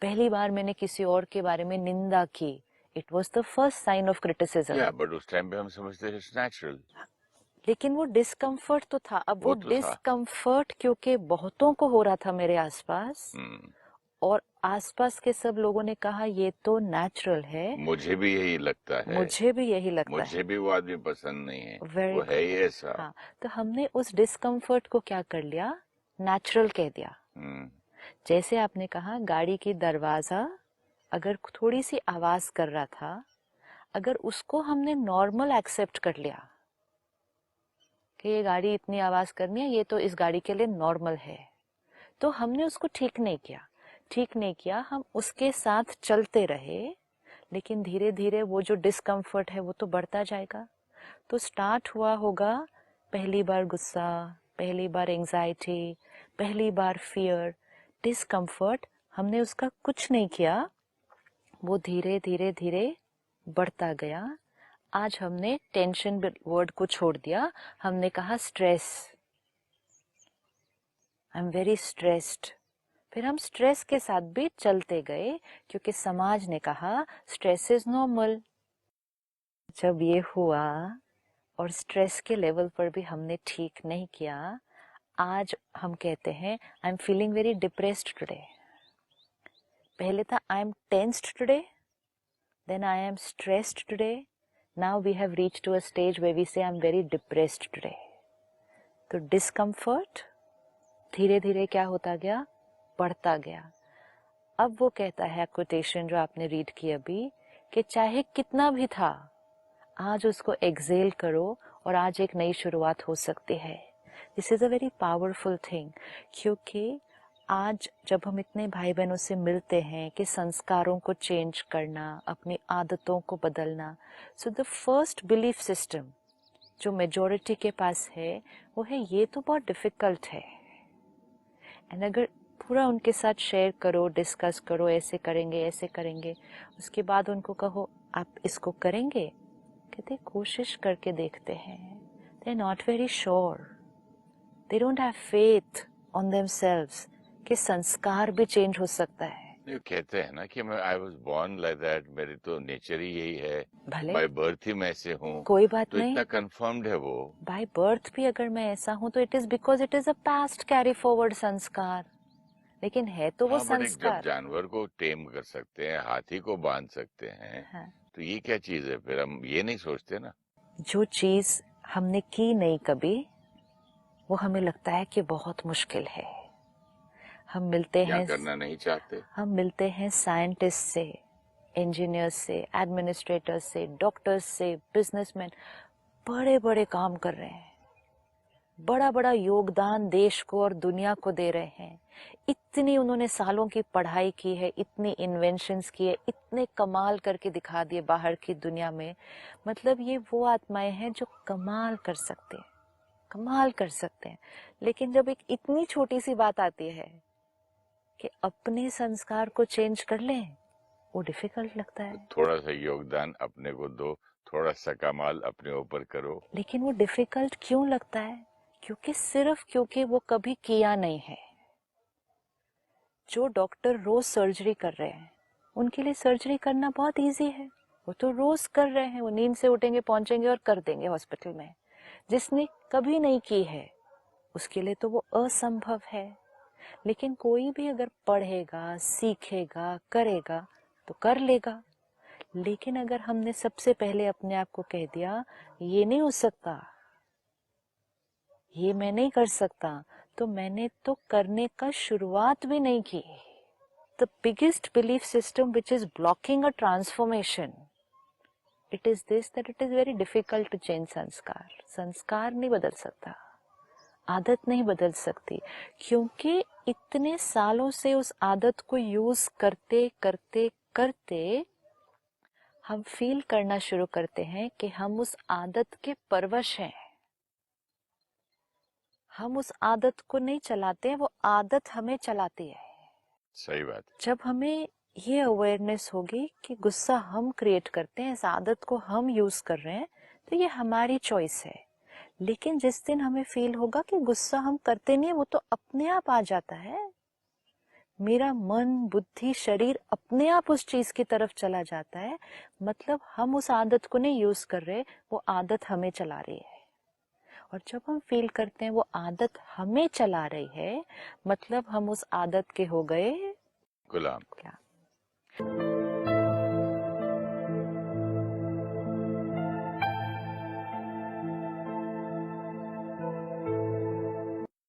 पहली बार मैंने किसी और के बारे में निंदा की, it was the first sign of criticism. But उस टाइम पे हम समझते हैं इट्स नेचुरल। लेकिन वो डिस्कम्फर्ट तो था। अब वो वो तो था। डिस्कम्फर्ट क्योंकि बहुतों को हो रहा था मेरे आसपास, हम्म। और आसपास के सब लोगों ने कहा ये तो नेचुरल है। मुझे भी यही लगता है। मुझे भी यही लगता है। मुझे भी वो आदमी पसंद नहीं है। वेरी वो गुड। है ही ऐसा। हाँ, तो हमने उस डिस्कम्फर्ट को क्या कर लिया, नेचुरल कह दिया। हम्म। जैसे आपने कहा गाड़ी की दरवाजा अगर थोड़ी सी आवाज कर रहा था, अगर उसको हमने नॉर्मल एक्सेप्ट कर लिया कि ये गाड़ी इतनी आवाज करनी है, ये तो इस गाड़ी के लिए नॉर्मल है, तो हमने उसको ठीक नहीं किया। ठीक नहीं किया, हम उसके साथ चलते रहे, लेकिन धीरे धीरे वो जो डिस्कम्फर्ट है वो तो बढ़ता जाएगा। तो स्टार्ट हुआ होगा पहली बार गुस्सा, पहली बार एंजाइटी, पहली बार फियर, डिस्कम्फर्ट। हमने उसका कुछ नहीं किया, वो धीरे धीरे धीरे बढ़ता गया। आज हमने टेंशन वर्ड को छोड़ दिया, हमने कहा stress, I am very stressed. फिर हम स्ट्रेस के साथ भी चलते गए, क्योंकि समाज ने कहा स्ट्रेस इज नॉर्मल। जब ये हुआ और स्ट्रेस के लेवल पर भी हमने ठीक नहीं किया, आज हम कहते हैं I am feeling very depressed today. पहले था I am tensed today, then I am stressed today. Now we have reached to a stage where we say I'm very depressed today. तो discomfort धीरे धीरे क्या होता गया, बढ़ता गया। अब वो कहता है कोटेशन जो आपने रीड की अभी, कि चाहे कितना भी था, आज उसको एक्सेल करो और आज एक नई शुरुआत हो सकती है। This is a very powerful thing, क्योंकि आज जब हम इतने भाई बहनों से मिलते हैं कि संस्कारों को चेंज करना, अपनी आदतों को बदलना, so the first belief system जो मेजॉरिटी के पास है वो है ये तो बहुत डिफिकल्ट है। एंड अगर पूरा उनके साथ शेयर करो, डिस्कस करो, ऐसे करेंगे ऐसे करेंगे, उसके बाद उनको कहो आप इसको करेंगे, कहते कोशिश करके देखते हैं। They are not very sure, they don't have faith on themselves कि संस्कार भी चेंज हो सकता है। ये कहते हैं ना कि मैं I was born like that, मेरी तो नेचर ही यही है, भले बाय बर्थ ही मैं ऐसे हूँ। कोई बात तो नहीं, इतना कंफर्म्ड है वो। बाय बर्थ भी अगर मैं ऐसा हूँ तो it is because it is a past carry forward संस्कार, लेकिन है तो वो हाँ, बट एक जब संस्कार। जानवर को टेम कर सकते हैं, हाथी को बांध सकते हैं, हाँ, तो ये क्या चीज है? फिर हम ये नहीं सोचते ना। जो चीज हमने की नहीं कभी, वो हमें लगता है कि बहुत मुश्किल है। हम मिलते या हैं, करना नहीं चाहते। हम मिलते हैं साइंटिस्ट से, इंजीनियर्स से, एडमिनिस्ट्रेटर्स से, डॉक्टर्स से, बिजनेसमैन, बड़े बड़े काम कर रहे हैं, बड़ा बड़ा योगदान देश को और दुनिया को दे रहे हैं। इतनी उन्होंने सालों की पढ़ाई की है, इतनी इन्वेंशंस की है, इतने कमाल करके दिखा दिए बाहर की दुनिया में। मतलब ये वो आत्माएं हैं जो कमाल कर सकते हैं, कमाल कर सकते हैं। लेकिन जब एक इतनी छोटी सी बात आती है कि अपने संस्कार को चेंज कर लें, वो डिफिकल्ट लगता तो है। थोड़ा सा योगदान अपने को दो, थोड़ा सा कमाल अपने ऊपर करो। लेकिन वो डिफिकल्ट क्यों लगता है? क्योंकि सिर्फ क्योंकि वो कभी किया नहीं है। जो डॉक्टर रोज सर्जरी कर रहे हैं, उनके लिए सर्जरी करना बहुत इजी है, वो तो रोज कर रहे हैं, वो नींद से उठेंगे, पहुंचेंगे और कर देंगे हॉस्पिटल में। जिसने कभी नहीं की है उसके लिए तो वो असंभव है। लेकिन कोई भी अगर पढ़ेगा, सीखेगा, करेगा तो कर लेगा। लेकिन अगर हमने सबसे पहले अपने आप को कह दिया ये नहीं हो सकता, ये मैं नहीं कर सकता, तो मैंने तो करने का शुरुआत भी नहीं की। The biggest belief system which is blocking a transformation, it is this, that it is very difficult to change संस्कार। संस्कार नहीं बदल सकता, आदत नहीं बदल सकती, क्योंकि इतने सालों से उस आदत को यूज करते करते करते हम फील करना शुरू करते हैं कि हम उस आदत के परवश हैं। हम उस आदत को नहीं चलाते हैं, वो आदत हमें चलाती है। सही बात है। जब हमें ये अवेयरनेस होगी कि गुस्सा हम क्रिएट करते हैं, इस आदत को हम यूज कर रहे हैं, तो ये हमारी चॉइस है। लेकिन जिस दिन हमें फील होगा कि गुस्सा हम करते नहीं है, वो तो अपने आप आ जाता है, मेरा मन, बुद्धि, शरीर अपने आप उस चीज की तरफ चला जाता है, मतलब हम उस आदत को नहीं यूज कर रहे, वो आदत हमें चला रही है। और जब हम फील करते हैं वो आदत हमें चला रही है, मतलब हम उस आदत के हो गए गुलाम। गुलाम।